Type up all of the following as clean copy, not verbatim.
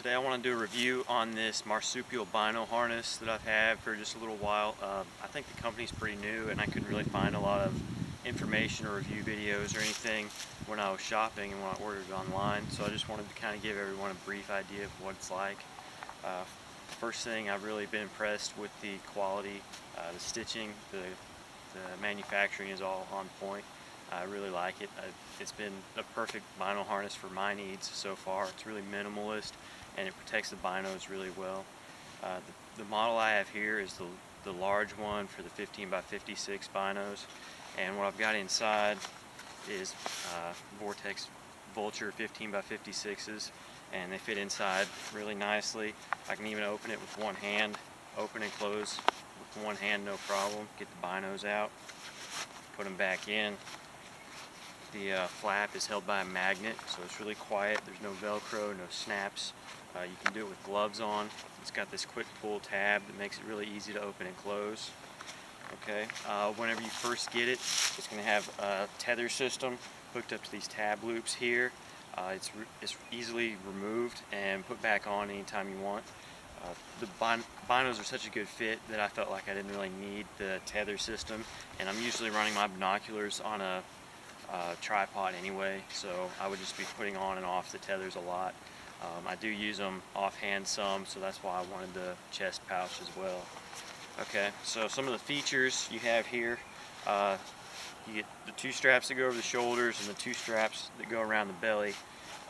Today I want to do a review on this Marsupial Bino harness that I've had for just a little while. I think the company's pretty new and I couldn't really find a lot of information or review videos or anything when I was shopping and when I ordered it online, so I just wanted to kind of give everyone a brief idea of what it's like. First thing, I've really been impressed with the quality, the stitching, the manufacturing is all on point. I really like it. It's been a perfect bino harness for my needs so far. It's really minimalist and it protects the binos really well. The model I have here is the large one for the 15 by 56 binos, and what I've got inside is Vortex Vulture 15 by 56s, and they fit inside really nicely. I can even open it with one hand, open and close with one hand, no problem. Get the binos out, put them back in. The flap is held by a magnet, so it's really quiet. There's no Velcro, no snaps. You can do it with gloves on. It's got this quick pull tab that makes it really easy to open and close. Okay, whenever you first get it, it's going to have a tether system hooked up to these tab loops here. It's easily removed and put back on anytime you want. The binos are such a good fit that I felt like I didn't really need the tether system, and I'm usually running my binoculars on a tripod anyway, so I would just be putting on and off the tethers a lot. I do use them offhand some, so that's why I wanted the chest pouch as well. Okay, so some of the features you have here, you get the two straps that go over the shoulders and the two straps that go around the belly.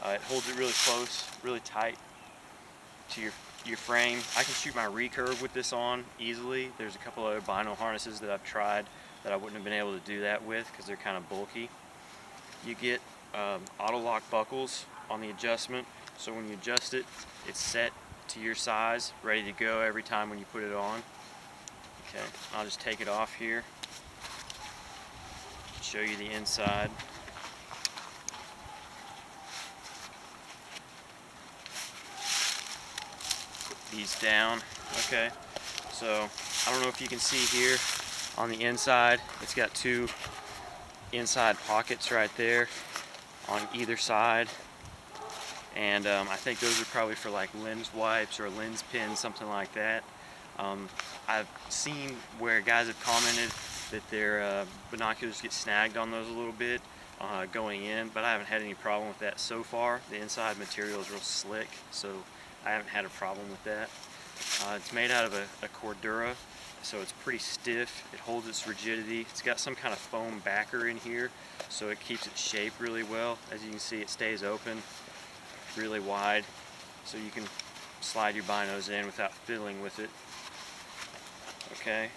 It holds it really close, really tight to your frame. I can shoot my recurve with this on easily. There's a couple other bino harnesses that I've tried that I wouldn't have been able to do that with because they're kind of bulky. You get auto lock buckles on the adjustment, so when you adjust it, it's set to your size, ready to go every time when you put it on. Okay, I'll just take it off here, show you the inside. Put these down. Okay, so I don't know if you can see here on the inside, it's got two inside pockets right there on either side, and I think those are probably for like lens wipes or lens pins, something like that. I've seen where guys have commented that their binoculars get snagged on those a little bit going in, but I haven't had any problem with that so far. The inside material is real slick, so I haven't had a problem with that. It's made out of a Cordura, so it's pretty stiff. It holds its rigidity. It's got some kind of foam backer in here, so it keeps its shape really well. As you can see, it stays open really wide, so you can slide your binos in without fiddling with it. Okay,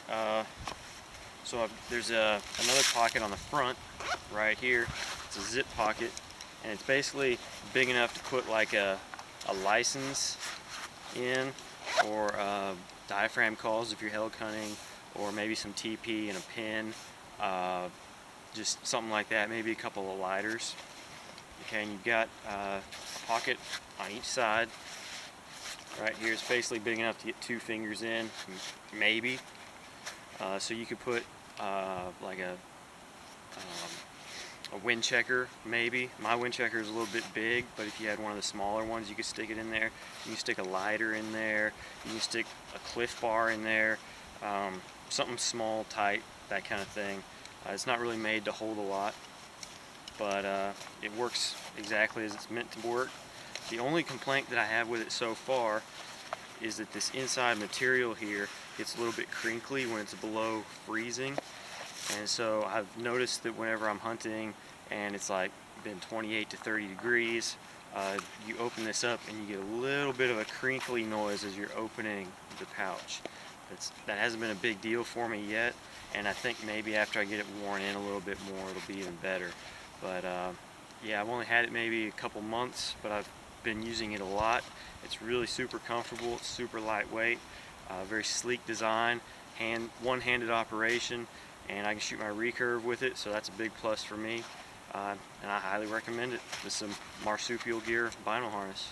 so there's another pocket on the front right here. It's a zip pocket, and it's basically big enough to put like a license in, or diaphragm calls if you're elk hunting, or maybe some TP and a pin, just something like that, maybe a couple of lighters. Okay, and you've got a pocket on each side. Right here is basically big enough to get 2 fingers in, maybe. So you could put like a wind checker, maybe. My wind checker is a little bit big, but if you had one of the smaller ones, you could stick it in there. You can stick a lighter in there. You can stick a Cliff Bar in there. Something small, tight, that kind of thing. It's not really made to hold a lot, but it works exactly as it's meant to work. The only complaint that I have with it so far is that this inside material here gets a little bit crinkly when it's below freezing, and so I've noticed that whenever I'm hunting and it's like been 28 to 30 degrees, you open this up and you get a little bit of a crinkly noise as you're opening the pouch. That hasn't been a big deal for me yet, and I think maybe after I get it worn in a little bit more, it'll be even better. But yeah, I've only had it maybe a couple months, but I've been using it a lot. It's really super comfortable. It's super lightweight, very sleek design, one-handed operation, and I can shoot my recurve with it, so that's a big plus for me, and I highly recommend it. This is some Marsupial gear bino harness.